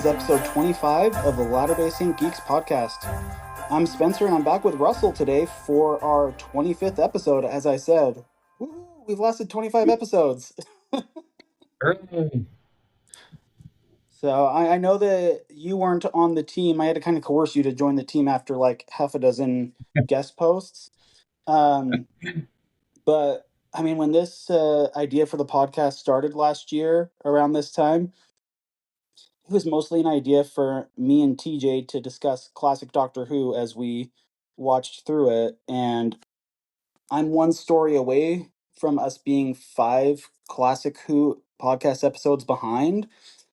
is episode 25 of the Latter-day Saint Geeks podcast. I'm Spencer, and I'm back with Russell today for our 25th episode, as I said. Woo-hoo, we've lasted 25 episodes. So I know that you weren't on the team. I had to kind of coerce you to join the team after like half a dozen guest posts. Um, but I mean, when this idea for the podcast started last year around this time, it was mostly an idea for me and TJ to discuss classic Doctor Who as we watched through it. And I'm one story away from us being 5 classic Who podcast episodes behind.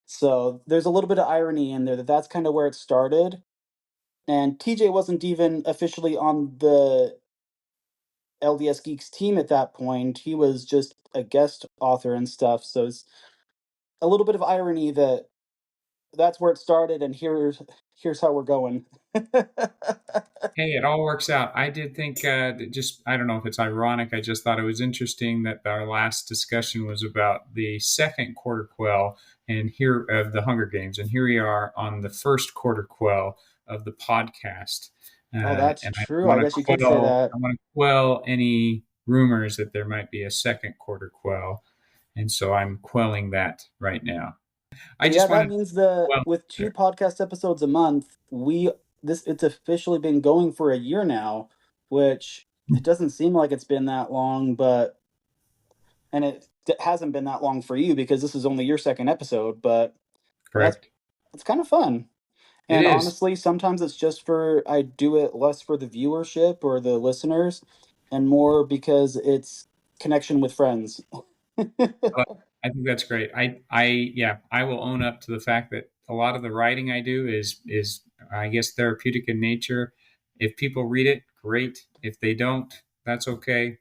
So there's a little bit of irony in there that that's kind of where it started. And TJ wasn't even officially on the LDS Geeks team at that point. He was just a guest author and stuff. So it's a little bit of irony that that's where it started, and here's how we're going. Hey, it all works out. I did think I don't know if it's ironic. I just thought it was interesting that our last discussion was about the second quarter quell and here of the Hunger Games, and here we are on the first quarter quell of the podcast. Oh, that's And I true. I want to guess you could say quell, that. I want to quell any rumors that there might be a second quarter quell, and so I'm quelling that right now. I So yeah, just that wanted means that well with 2 there. podcast episodes a month, it's officially been going for a year now, which it doesn't seem like it's been that long, but and it hasn't been that long for you because this is only your second episode, but that's Correct. it's kind of fun. It And is. honestly, sometimes it's just for I do it less for the viewership or the listeners and more because it's connection with friends. Uh, I think that's great. Yeah, I will own up to the fact that a lot of the writing I do is I guess therapeutic in nature. If people read it, great. If they don't, that's okay.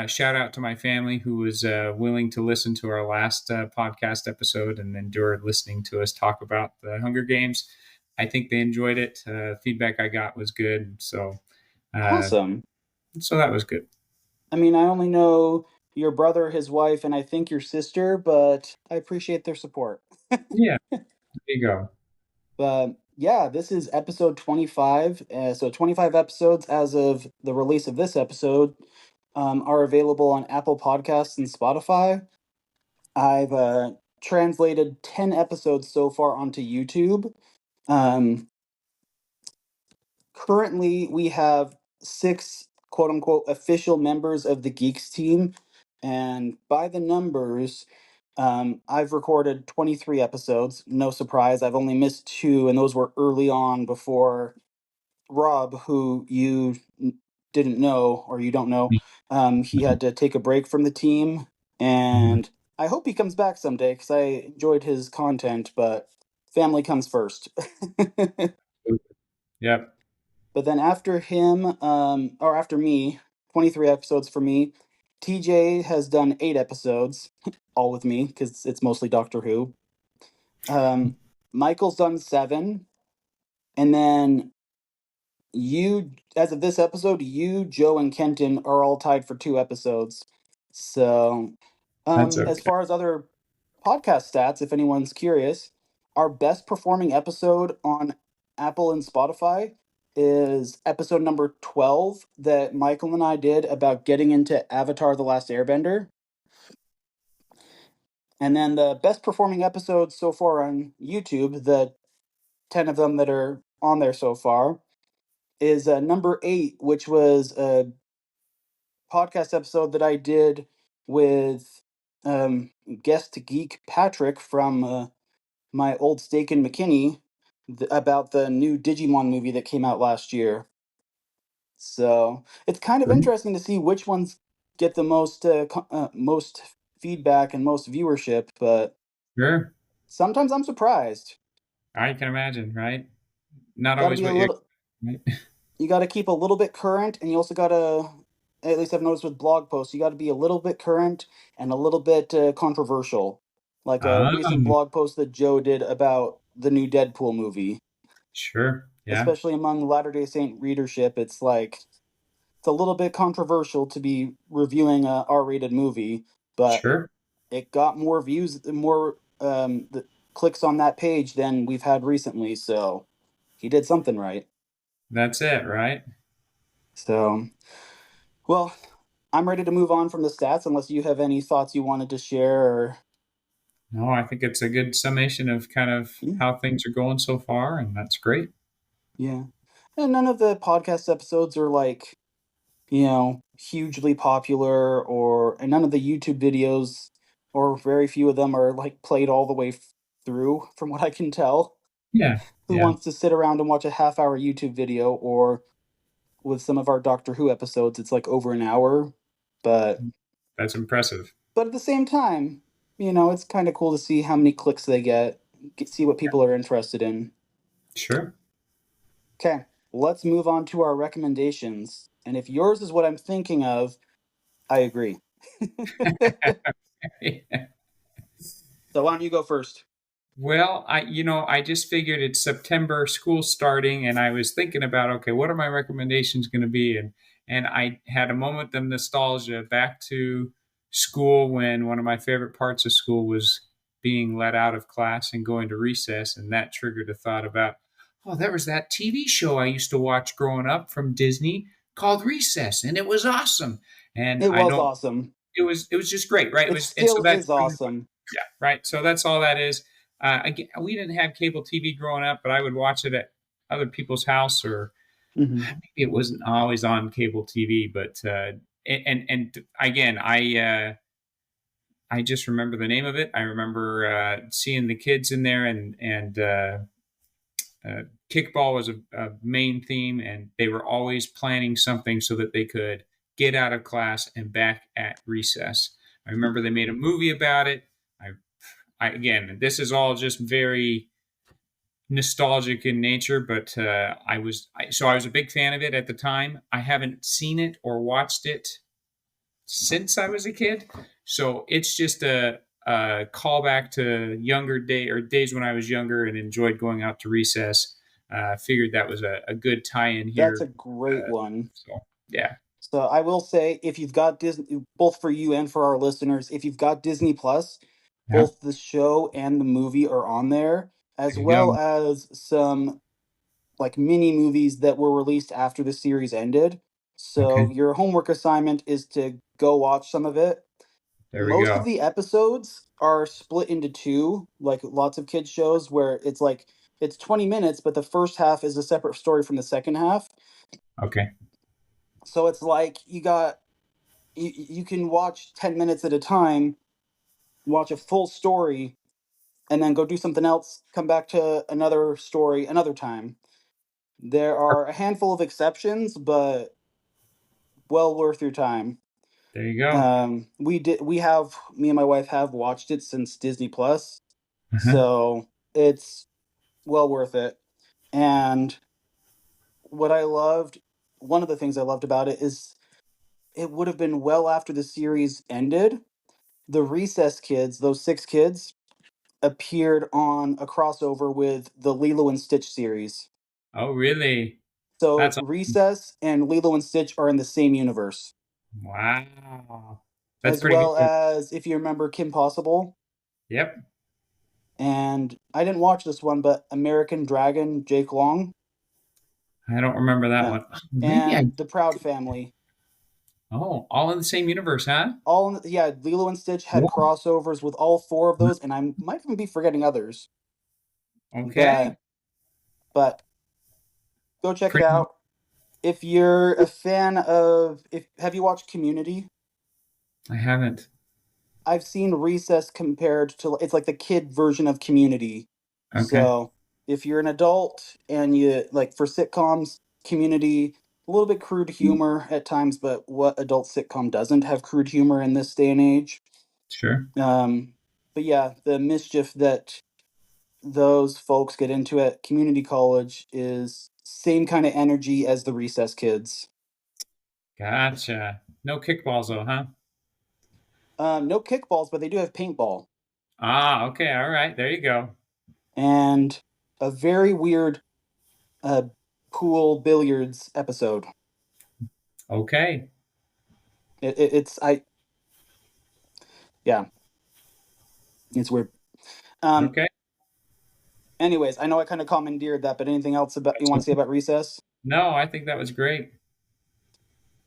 Shout out to my family who was willing to listen to our last podcast episode and endured listening to us talk about the Hunger Games. I think they enjoyed it. Feedback I got was good, uh, Awesome. so that was good. I mean, I only know your brother, his wife, and I think your sister, but I appreciate their support. Yeah, there you go. But yeah, this is episode 25. So 25 episodes as of the release of this episode are available on Apple Podcasts and Spotify. I've translated 10 episodes so far onto YouTube. Um, Currently, we have 6 quote unquote official members of the Geeks team. And by the numbers, I've recorded 23 episodes. No surprise, I've only missed 2, and those were early on before Rob, who you didn't know or you don't know, he had to take a break from the team. Mhm. And I hope he comes back someday because I enjoyed his content, but family comes first. Yep. But then after him, or after me, 23 episodes for me, TJ has done 8 episodes, all with me, because it's mostly Doctor Who. Michael's done 7. And then you, as of this episode, you, Joe, and Kenton are all tied for 2 episodes. So, That's as okay. far as other podcast stats, if anyone's curious, our best performing episode on Apple and Spotify is episode number 12 that Michael and I did about getting into Avatar The Last Airbender. And then the best performing episodes so far on YouTube, the 10 of them that are on there so far, is number 8, which was a podcast episode that I did with guest geek Patrick from my old stake in McKinney about the new Digimon movie that came out last year. So it's kind of interesting to see which ones get the most feedback and most viewership, but Sure. sometimes I'm surprised. I can imagine, right? Not Got to always be a what you little. expect. You got to keep a little bit current, and you also got to. At least I've noticed with blog posts, you got to be a little bit current and a little bit controversial. Like a recent Um, blog post that Joe did about the new Deadpool movie, sure. Yeah. especially among Latter Day Saint readership. It's like it's a little bit controversial to be reviewing a R-rated movie, but Sure. it got more views, more clicks on that page than we've had recently. So he did something right. That's it, right? So, well, I'm ready to move on from the stats unless you have any thoughts you wanted to share or No, I think it's a good summation of kind of yeah. how things are going so far, and that's great. Yeah. And none of the podcast episodes are like, hugely popular and none of the YouTube videos or very few of them are like played all the way through from what I can tell. Yeah, Who yeah, wants to sit around and watch a half-hour YouTube video or with some of our Doctor Who episodes it's like over an hour. But that's impressive. at the same time, it's kind of cool to see how many clicks they see what people are interested in. Sure. Okay, let's move on to our recommendations. And if yours is what I'm thinking of, I agree. So why don't you go first? Well, I just figured it's September, school starting, and I was thinking about, okay, what are my recommendations going to be? And I had a moment of nostalgia back to school when one of my favorite parts of school was being let out of class and going to recess, and that triggered a thought about, oh, there was that TV show I used to watch growing up from Disney called Recess, and it was awesome. And It I was don't awesome. it was just great, right? It It was, and so still that's is awesome. yeah, right. So that's all that is. Again, we didn't have cable TV growing up, but I would watch it at other people's house, or Hmm. maybe it wasn't always on cable TV. But and again, I just remember the name of it. I remember seeing the kids in there, and kickball was a main theme, and they were always planning something so that they could get out of class and back at recess. I remember they made a movie about it. I again, this is all just very nostalgic in nature, but I was a big fan of it at the time. I haven't seen it or watched it since I was a kid, so it's just a callback to younger days when I was younger and enjoyed going out to recess. Figured that was a good tie-in That's a here. great one. So yeah, So I will say, if you've got Disney, both for you and for our listeners, if you've got Disney Plus, yeah, both the show and the movie are on there, as there you well go. as some like mini movies that were released after the series ended. So Okay, your homework assignment is to go watch some of it. there we Most go. of the episodes are split into two, like lots of kids shows where it's 20 minutes, but the first half is a separate story from the second half. Okay, So it's like you can watch 10 minutes at a time, watch a full story, and then go do something else, come back to another story another time. There are a handful of exceptions, but well worth your time. there you go. Me and my wife have watched it since Disney Plus, Uh-huh. so it's well worth it. And what I loved, one of the things I loved about it is it would have been well after the series ended. The Recess kids, those six kids, appeared on a crossover with the Lilo and Stitch series. Oh, really? So That's awesome. Recess and Lilo and Stitch are in the same universe. Wow. That's As pretty well cool. as if you remember Kim Possible. Yep. And I didn't watch this one, but American Dragon, Jake Long, I don't remember that uh, one. Maybe I. and the Proud Family. Oh, all in the same universe, huh? Yeah, Lilo and Stitch had Whoa. crossovers with all four of those, and I might even be forgetting others. Okay. But but go check it Pretty. out. If you're a fan of, if have you watched Community? I haven't. I've seen Recess compared to, it's like the kid version of Community. Okay. So if you're an adult and you like, for sitcoms, Community, a little bit crude humor at times, but what adult sitcom doesn't have crude humor in this day and age? Sure. Um, but yeah, the mischief that those folks get into at community college is same kind of energy as the Recess kids. Gotcha. No kickballs though, huh? No kickballs, but they do have paintball Ah, okay. All right. There you go. and a very weird uh, pool billiards episode. Okay. It's I Yeah, it's weird. Um, Okay. Anyways, I know I kind of commandeered that, but anything else about you That's want to say okay. about Recess? No, I think that was great.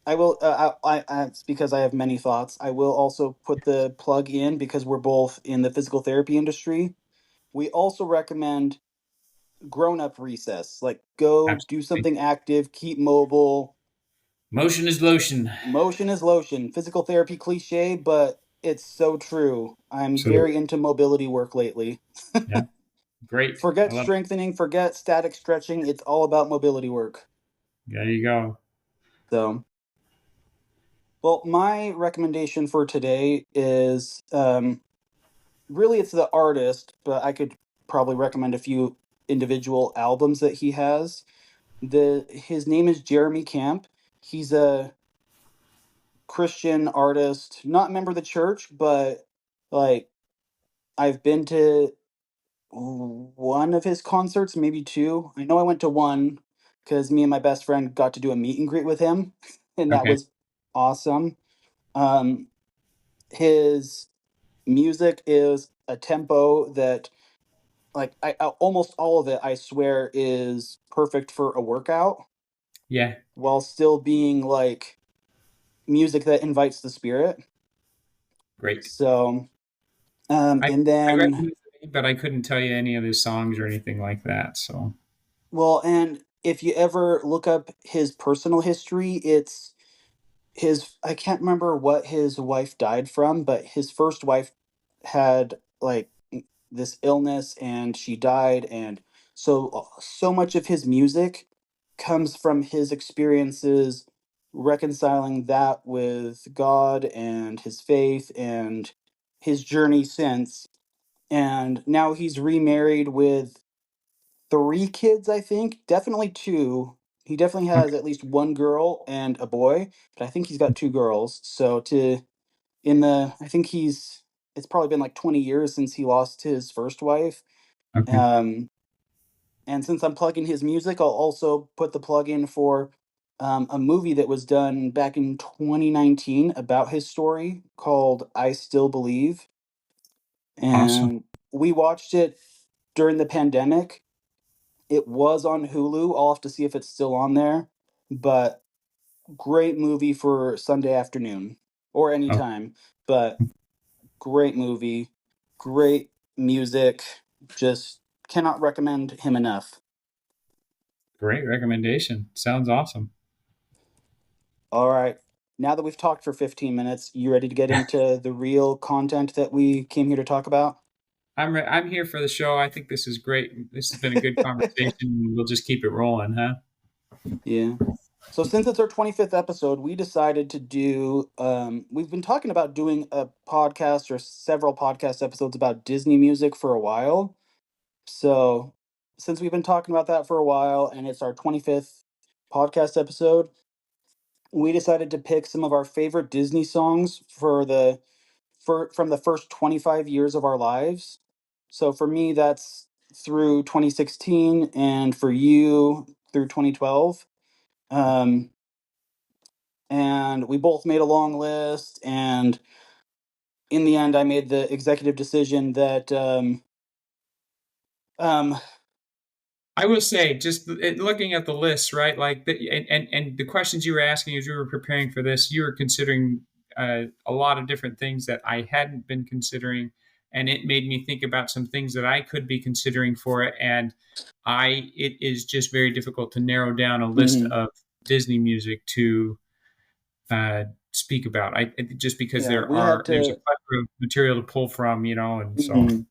I will. It's because I have many thoughts. I will also put the plug in because we're both in the physical therapy industry. We also recommend grown up recess. Like, go do Absolutely. something active, keep mobile. Motion is lotion. Motion is lotion. Physical therapy cliche, but it's so true. I'm very Absolutely. into mobility work lately. Yeah. Great. I Forget love it. strengthening, forget static stretching. It's all about mobility work. There you go. So, well, my recommendation for today is really it's the artist, but I could probably recommend a few individual albums that he has. The His name is Jeremy Camp. He's a Christian artist, not a member of the church, but like I've been to one of his concerts, maybe two. I know I went to one because me and my best friend got to do a meet and greet with him, and that Okay. was awesome. Um, his music is a tempo that, like, almost all of it, I swear, is perfect for a workout Yeah. while still being like music that invites the spirit. Great. So, I and I then, recognize the name, but I couldn't tell you any of his songs or anything like that. So well, and if you ever look up his personal history, it's his I can't remember what his wife died from, but his first wife had like this illness and she died, and so much of his music comes from his experiences reconciling that with God and his faith and his journey since. And now he's remarried with three kids, I think. Definitely two. He definitely has okay. at least one girl and a boy, but I think he's got two girls. So to in the I think he's it's probably been like 20 years since he lost his first wife. Okay. Um, and since I'm plugging his music, I'll also put the plug in for a movie that was done back in 2019 about his story called I Still Believe. Awesome. And we watched it during the pandemic. It was on Hulu. I'll have to see if it's still on there. But great movie for Sunday afternoon or Oh, anytime. But great movie, great music. Just cannot recommend him enough. great recommendation. Sounds awesome. All right. Now that we've talked for 15 minutes, you ready to get into the real content that we came here to talk about? I'm here for the show. I think this is great. This has been a good conversation. We'll just keep it rolling, huh? Yeah. So since it's our 25th episode, we decided to do we've been talking about doing a podcast or several podcast episodes about Disney music for a while. So since we've been talking about that for a while and it's our 25th podcast episode, we decided to pick some of our favorite Disney songs for from the first 25 years of our lives. So for me that's through 2016 and for you through 2012. Um and we both made a long list, and in the end I made the executive decision that um I will say, just looking at the list, right? Like, and the questions you were asking as you were preparing for this, you were considering a lot of different things that I hadn't been considering, and it made me think about some things that I could be considering for it. And it is just very difficult to narrow down a list mhm. of Disney music to speak about. Just because Yeah, we had there's a to plethora of material to pull from, and so mhm.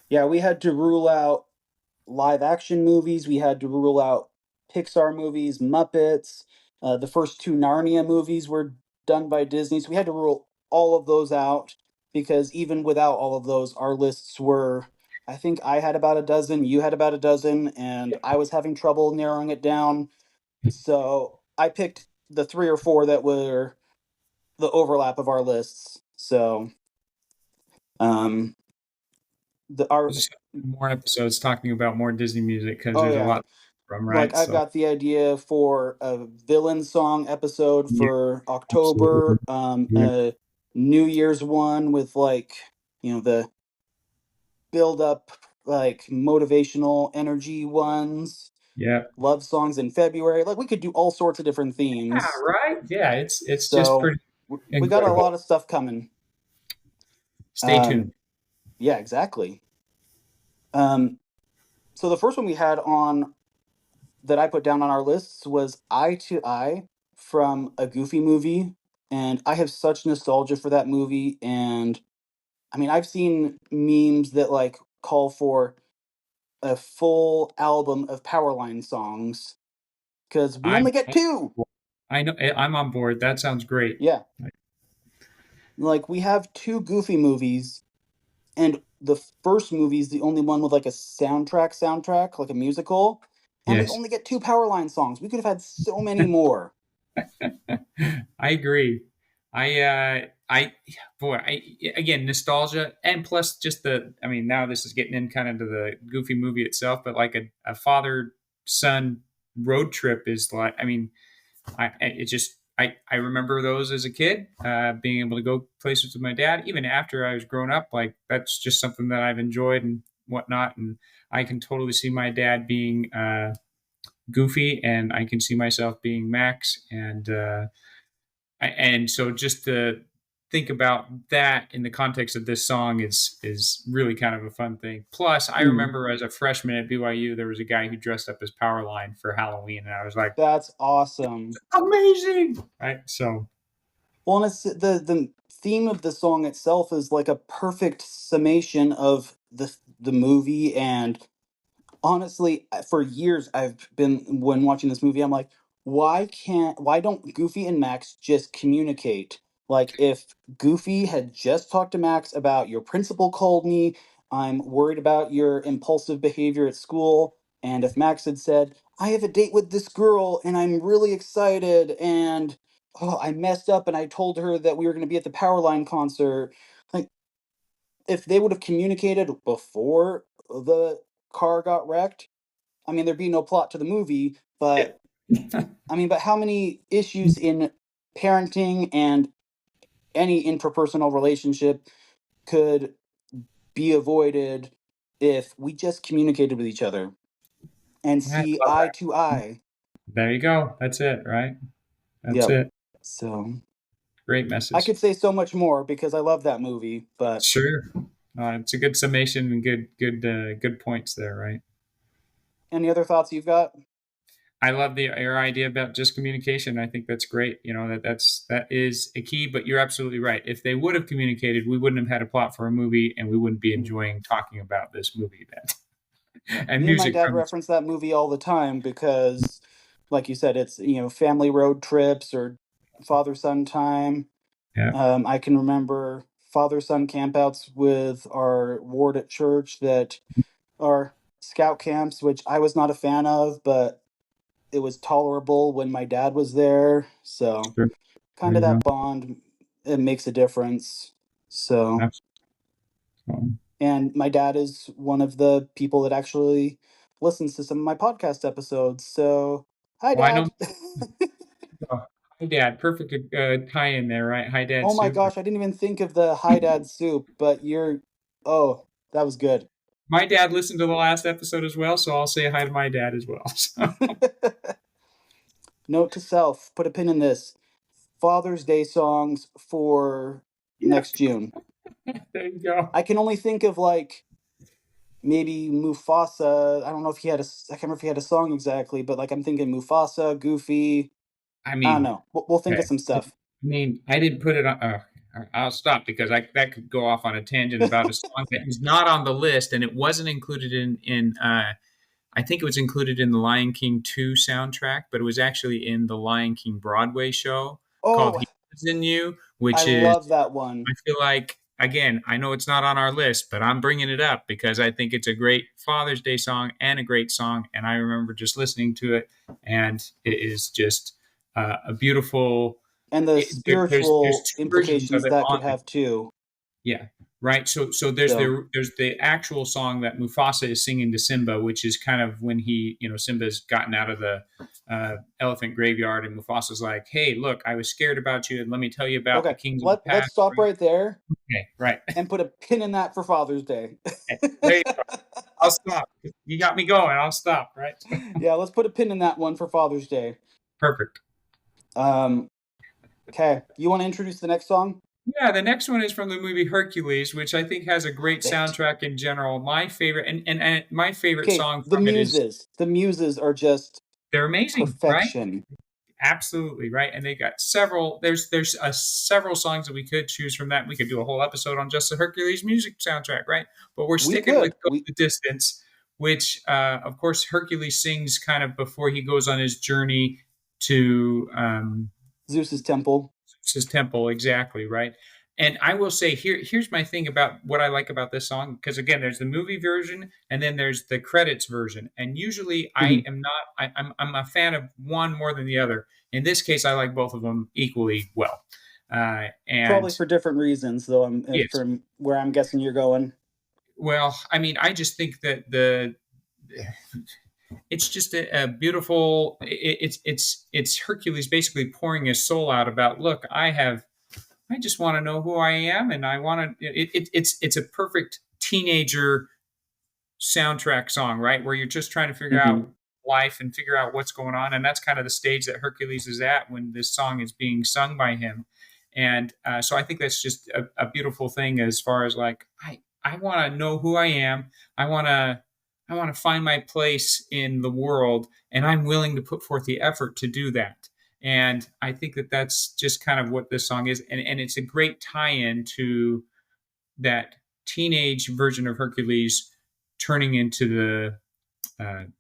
Yeah, we had to rule out live action movies. We had to rule out Pixar movies, Muppets. The first two Narnia movies were done by Disney, so we had to rule all of those out because even without all of those, our lists were. I think I had about a dozen, you had about a dozen, and I was having trouble narrowing it down. So I picked the three or four that were the overlap of our lists. So um, the we'll our just have more episodes talking about more Disney music because oh there's a yeah, lot from, like right? I've So got the idea for a villain song episode yeah, for absolutely. October, Yeah. a New Year's one with like the build up, like motivational energy ones, Yeah. love songs in February. Like we could do all sorts of different Yeah, themes. right. Yeah, it's just So pretty we got a incredible. lot of stuff coming. Stay tuned. Um, yeah, exactly. Um, so the first one we had on that I put down on our lists was Eye to Eye from a Goofy movie, and I have such nostalgia for that movie. And I mean, I've seen memes that like call for a full album of Powerline songs because we I'm only get two. I know I'm on board. That sounds great. Yeah, like we have two Goofy movies, and the first movie is the only one with like a soundtrack, like a musical, and we Yes. only get two Powerline songs. We could have had so many more. I agree. I boy, I again nostalgia and plus just I mean now this is getting in kind of to the Goofy movie itself, but like a father son road trip is like I mean it just I remember those as a kid, being able to go places with my dad. Even after I was grown up, like that's just something that I've enjoyed and whatnot. And I can totally see my dad being Goofy, and I can see myself being Max. And so just to think about that in the context of this song is really kind of a fun thing. Plus, I Hmm. remember as a freshman at BYU, there was a guy who dressed up as Powerline for Halloween, and I was like, That's awesome. amazing, right? So Well, and it's the theme of the song itself is like a perfect summation of the movie. And honestly, for years I've been when watching this movie, I'm like, why don't Goofy and Max just communicate? Like if Goofy had just talked to Max about your principal called me, I'm worried about your impulsive behavior at school, and if Max had said, I have a date with this girl and I'm really excited and oh, I messed up and I told her that we were going to be at the Powerline concert. Like if they would have communicated before the car got wrecked, I mean, there'd be no plot to the movie, yeah. but I mean, but how many issues in parenting and any interpersonal relationship could be avoided if we just communicated with each other and I see love eye to that. eye? There you go. That's it, right? That's Yep. it. So Great I message. could say so much more because I love that movie, but Sure. It's a good summation and good points there, right? any other thoughts you've got? I love your idea about just communication. I think that's great. You know that is a key. But you're absolutely right. If they would have communicated, we wouldn't have had a plot for a movie, and we wouldn't be Mm. enjoying talking about this movie then. And Me and my music dad from this. reference that movie all the time because, like you said, it's, family road trips or father son time. Yeah, I can remember father son campouts with our ward at church that are scout camps, which I was not a fan of, but it was tolerable when my dad was there. So, sure. There kind of you go. that bond, it makes a difference. So, Absolutely. and my dad is one of the people that actually listens to some of my podcast episodes. So, hi, Well, I know. Dad. Oh, hi, Dad. Perfect tie in there, right? Hi, Dad. Oh my Soup. gosh, I didn't even think of the hi, Dad soup, but oh, that was good. My dad listened to the last episode as well, so I'll say hi to my dad as well. So Note to self, put a pin in this. Father's Day songs for yeah, next June. there you go. I can only think of like maybe Mufasa. I don't know if he had I can't remember if he had a song exactly, but like I'm thinking Mufasa, Goofy. I I don't mean, know. We'll think okay. of some stuff. I didn't put it on. I'll stop because that could go off on a tangent about a song that is not on the list, and it wasn't included in. I think it was included in the Lion King 2 soundtrack, but it was actually in the Lion King Broadway show called Oh, "He Lives in You," I which is love that one. I feel like again, I know it's not on our list, but I'm bringing it up because I think it's a great Father's Day song and a great song, and I remember just listening to it, and it is just a beautiful. And the There's spiritual two versions of implications it that on could there. have too. Yeah, right? So So there's the actual song that Mufasa is singing to Simba, which is kind of when he, Simba's gotten out of the elephant graveyard, and Mufasa's like, "Hey, look, I was scared about you, and let me tell you about the okay, kings of the let's past." stop right there Okay, right. and put a pin in that for Father's Day. Okay, there you go. I'll stop. You got me going. I'll stop. Right. Yeah, let's put a pin in that one for Father's Day. Perfect. Um, okay, you want to introduce the next song? Yeah, the next one is from the movie Hercules, which I think has a great Love it. soundtrack in general. My favorite, and my favorite Okay, song the from it is muses. The muses are just they're amazing, right? perfection. Absolutely, right. And they got several. There's several songs that we could choose from that. We could do a whole episode on just the Hercules music soundtrack, right? But we're We sticking with could. Go We the Distance, which, of course, Hercules sings kind of before he goes on his journey to Zeus's temple. his temple, exactly, right? And I will say here's my thing about what I like about this song, because again, there's the movie version and then there's the credits version. And usually I Mhm. am not I'm a fan of one more than the other. In this case, I like both of them equally well. Probably And for different reasons, though. I'm yes, from where I'm guessing you're going. well, I mean, I just think that the it's just a beautiful it's Hercules basically pouring his soul out about, look, I just want to know who I am, and I want to. It's a perfect teenager soundtrack song, right? Where you're just trying to figure Hmm. out life and figure out what's going on, and that's kind of the stage that Hercules is at when this song is being sung by him. And so I think that's just a beautiful thing as far as like I want to know who I am. I want to. I want to find my place in the world, and I'm willing to put forth the effort to do that. And I think that that's just kind of what this song is. And it's a great tie in to that teenage version of Hercules turning into the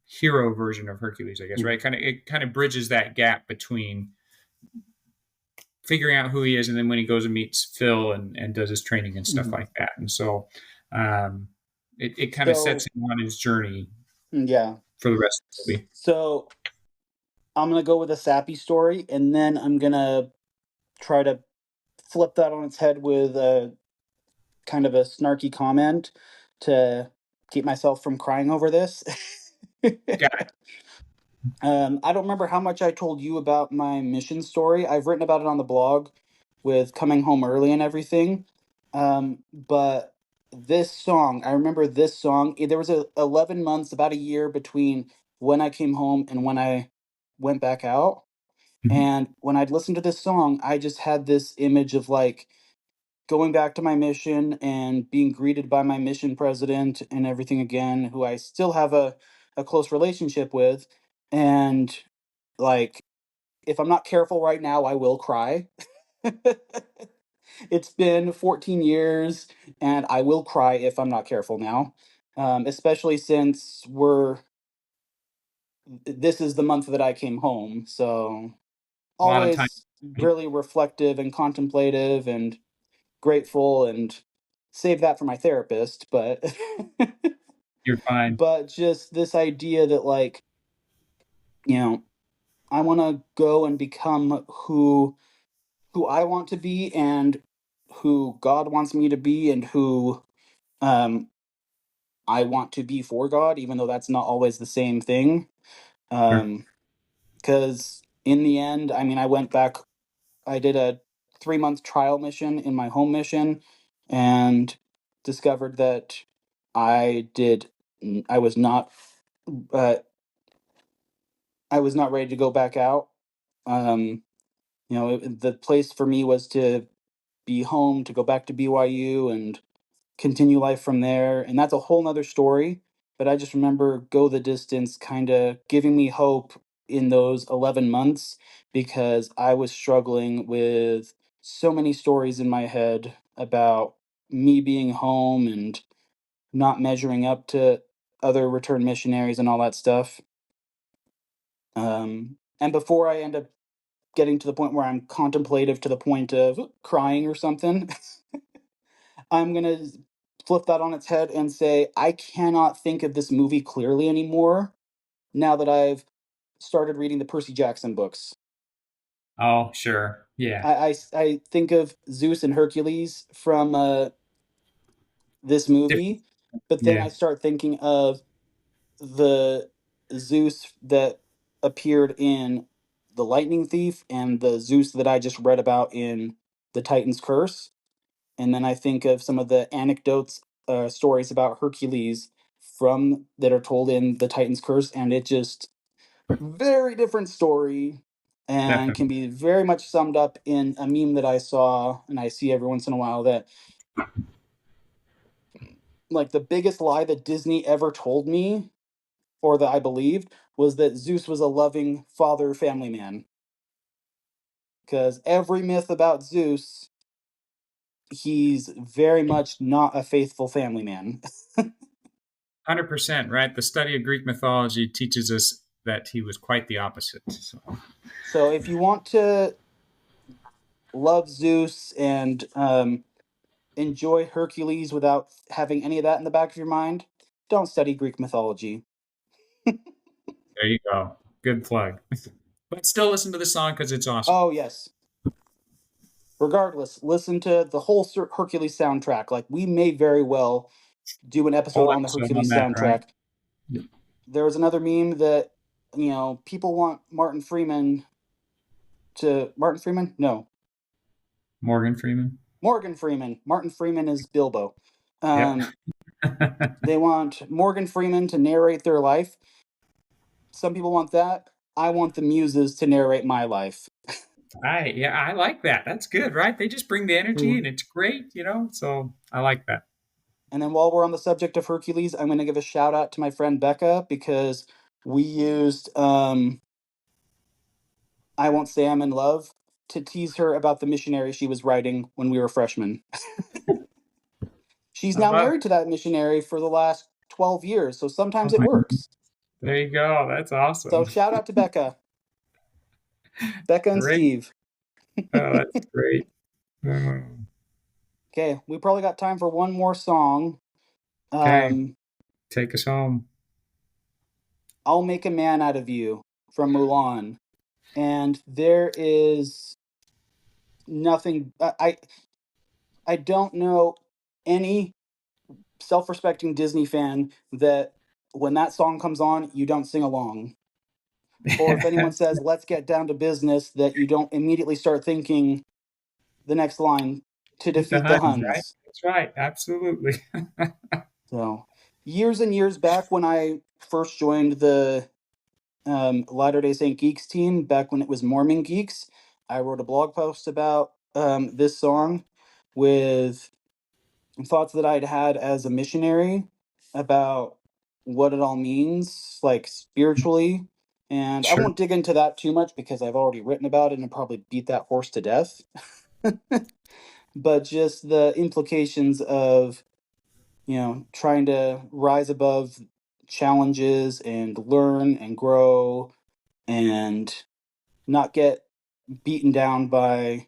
hero version of Hercules, I guess, right? It kind of bridges that gap between figuring out who he is and then when he goes and meets Phil and does his training and stuff Hmm. like that. And so um, it kind of sets So him on his journey yeah. for the rest of the movie. So I'm gonna go with a sappy story, and then I'm gonna try to flip that on its head with a kind of a snarky comment to keep myself from crying over this. Got it. I don't remember how much I told you about my mission story. I've written about it on the blog with coming home early and everything. But this song, I remember this song. There was 11 months, about a year between when I came home and when I went back out. Mhm. And when I'd listened to this song, I just had this image of like going back to my mission and being greeted by my mission president and everything again, who I still have a close relationship with. And like, if I'm not careful right now, I will cry. It's been 14 years and I will cry if I'm not careful now. Especially since this is the month that I came home. So A lot of time. always really reflective and contemplative and grateful, and save that for my therapist, but You're fine. but just this idea that like, you know, I want to go and become who I want to be, and who God wants me to be, and who um I want to be for God, even though that's not always the same thing. Sure. Because in the end, I mean, I went back, I did a 3-month trial mission in my home mission, and discovered that I did I was not uh, I was not ready to go back out. Um, the place for me was to be home, to go back to BYU and continue life from there, and that's a whole nother story. But I just remember Go the Distance kind of giving me hope in those 11 months, because I was struggling with so many stories in my head about me being home and not measuring up to other return missionaries and all that stuff. And before I end up getting to the point where I'm contemplative to the point of crying or something, I'm gonna flip that on its head and say I cannot think of this movie clearly anymore now that I've started reading the Percy Jackson books. Oh, sure. Yeah. I think of Zeus and Hercules from this Different. movie, but then I Yeah. start thinking of the Zeus that appeared in The Lightning Thief and the Zeus that I just read about in The Titan's Curse. And then I think of some of the anecdotes, stories about Hercules from that are told in The Titan's Curse, and it just very different story and can Definitely. be very much summed up in a meme that I saw and I see every once in a while that like the biggest lie that Disney ever told me or that I believed was that Zeus was a loving father family man. Because every myth about Zeus, he's very much not a faithful family man. 100%, right? The study of Greek mythology teaches us that he was quite the opposite. So, So if you want to love Zeus and enjoy Hercules without having any of that in the back of your mind, don't study Greek mythology. there you go. Good plug. But still listen to the song because it's awesome. Oh, yes. Regardless, listen to the whole Hercules soundtrack. Like, we may very well do an episode Whole on the episode on Hercules that, right? soundtrack. There was another meme that, people want Martin Freeman to. Martin Freeman? No. Morgan Freeman. Morgan Freeman. Martin Freeman is Bilbo. Yep. Um, they want Morgan Freeman to narrate their life. Some people want that. I want the muses to narrate my life. I like that. That's good, right? They just bring the energy and it's great. So I like that. And then while we're on the subject of Hercules, I'm going to give a shout out to my friend Becca because we used I Won't Say I'm in Love to tease her about the missionary she was writing when we were freshmen. She's I now love married to that missionary for the last 12 years, so sometimes it it. works. There you go. That's So awesome. shout out to Becca, Becca and Great. Steve. Oh, that's great. Oh, Okay, we probably got time for one more song. okay. Um, Take us home. I'll Make a Man Out of You from Mulan. And there is nothing I don't know any self-respecting Disney fan that when that song comes on, you don't sing along. Or if anyone says, let's get down to business, that you don't immediately start thinking the next line to Eat the defeat the Huns, right? Huns. That's right. Absolutely. So, years and years back when I first joined the Latter day Saint Geeks team, back when it was Mormon Geeks, I wrote a blog post about this song with thoughts that I'd had as a missionary about what it all means, like spiritually. And I Sure. won't dig into that too much because I've already written about it and probably beat that horse to death. But just the implications of, trying to rise above challenges and learn and grow and not get beaten down by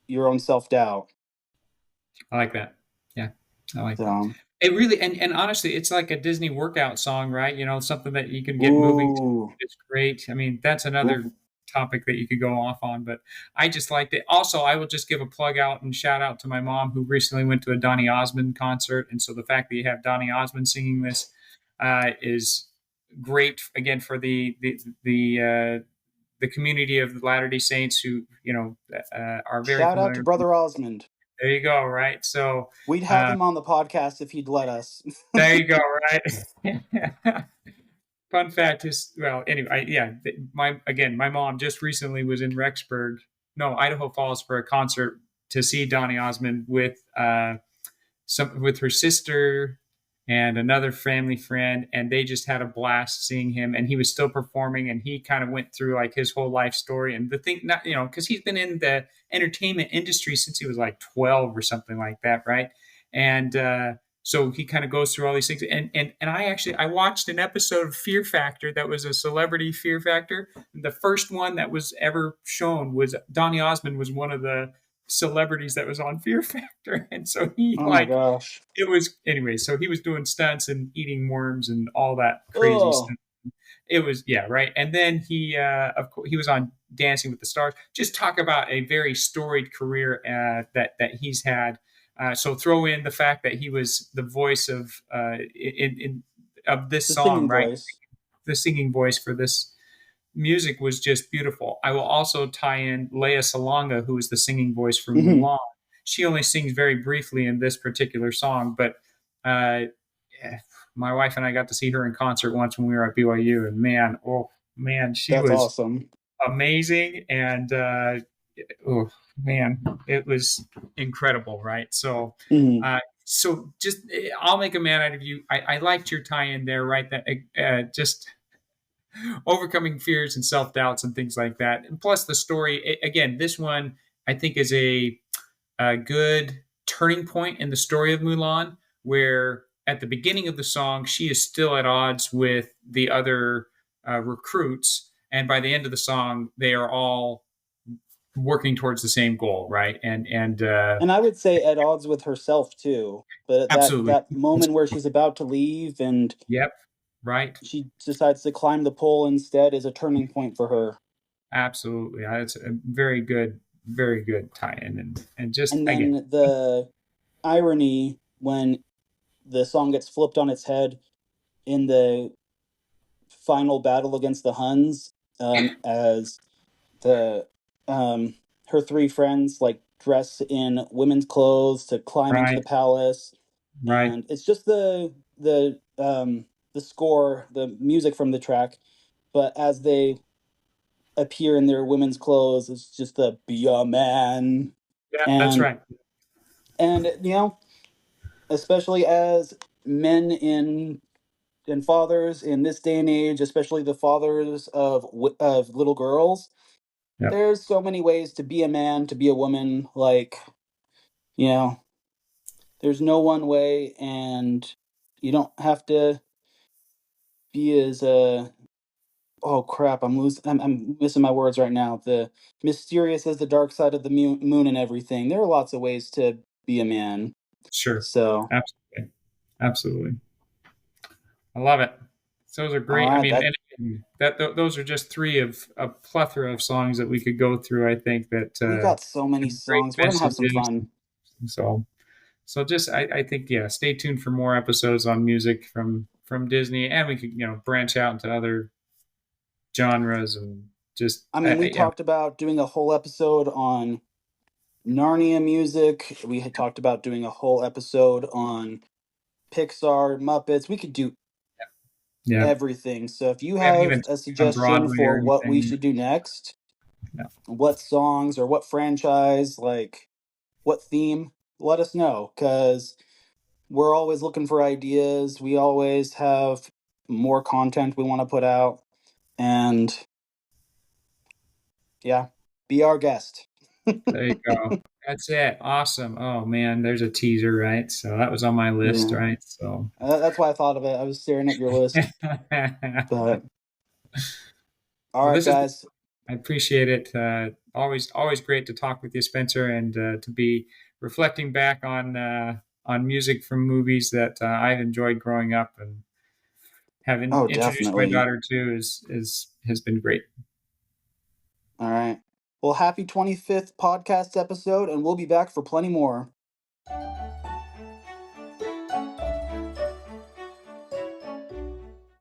your own self doubt. I like that. Yeah, I like that. So, It really and honestly, it's like a Disney workout song, right? Something that you can get moving to. ooh, It's great. I mean, that's another ooh, topic that you could go off on, but I just liked it. Also, I will just give a plug out and shout out to my mom who recently went to a Donny Osmond concert, and so the fact that you have Donny Osmond singing this is great again for the community of the Latter Day Saints who are very shout out to familiar. Brother Osmond. There you go, right? So We'd have uh, him on the podcast if he'd let us. there you go, right? Fun fact is, well, anyway, yeah, my mom just recently was in Rexburg, no, Idaho Falls for a concert to see Donny Osmond with her sister and another family friend, and they just had a blast seeing him. And he was still performing, and he kind of went through like his whole life story. And the thing, not because he's been in the entertainment industry since he was like 12 or something like that, right? And so he kind of goes through all these things. And I watched an episode of Fear Factor that was a celebrity Fear Factor. The first one that was ever shown was Donny Osmond was one of the celebrities that was on Fear Factor, and so he Oh my like gosh. it was anyway. So he was doing stunts and eating worms and all that crazy Oh, stuff. It was yeah right. And then he of course he was on Dancing with the Stars. Just talk about a very storied career that he's had. So throw in the fact that he was the voice of of this The song, singing right? voice. The singing voice for this music was just beautiful. I will also tie in Leia Salonga, who is the singing voice for Hmm. Mulan. She only sings very briefly in this particular song, but uh, my wife and I got to see her in concert once when we were at BYU, and man, oh man, she That's was awesome. amazing, and oh man, it was incredible, right? So. Hmm. So just I'll make a man out of you. I liked your tie-in there, right? That just overcoming fears and self doubts and things like that. And plus, the story again, this one I think is a good turning point in the story of Mulan, where at the beginning of the song she is still at odds with the other recruits, and by the end of the song they are all working towards the same goal, right? And And I would say at odds with herself too. But at absolutely, that moment where she's about to leave and yep, right. she decides to climb the pole instead is a turning point for her. Absolutely, it's a very good tie-in, and just And again, then the irony when the song gets flipped on its head in the final battle against the Huns, as the her three friends like dress in women's clothes to climb into the right, palace, right, and it's just the score, the music from the track, but as they appear in their women's clothes, it's just the "Be a Man," yeah, that's and right. you know, especially as men in and fathers in this day and age, especially the fathers of little girls, Yep, there's so many ways to be a man, to be a woman. Like, you know, there's no one way, and you don't have to be as oh crap, I'm missing my words right now. The mysterious as the dark side of the moon and everything. There are lots of ways to be a man. sure, So, absolutely, absolutely. I love it. Those are all great. I right, mean, that and those are just three of a plethora of songs that we could go through. I think that we got so many great songs. We're gonna have some messages. fun. So, so just I think yeah, stay tuned for more episodes on music from Disney, and we could branch out into other genres and just I mean, we yeah, talked about doing a whole episode on Narnia music. We had talked about doing a whole episode on Pixar, Muppets. We could do yeah. everything. So if you We haven't have even a on suggestion Broadway or for what we anything. should do next, No, what songs or what franchise, like what theme, let us know because we're always looking for ideas. We always have more content we want to put out. And yeah, be our guest. there you go. That's it. Awesome. Oh man, there's a teaser, right? So that was on my list, Yeah. right? So That's why I thought of it. I was staring at your list. But all well, right, this is guys. I appreciate it. Always great to talk with you, Spencer, and to be reflecting back on music from movies that I've enjoyed growing up and having Oh, introduced my definitely. daughter to is has been great. All right. Well, happy 25th podcast episode, and we'll be back for plenty more.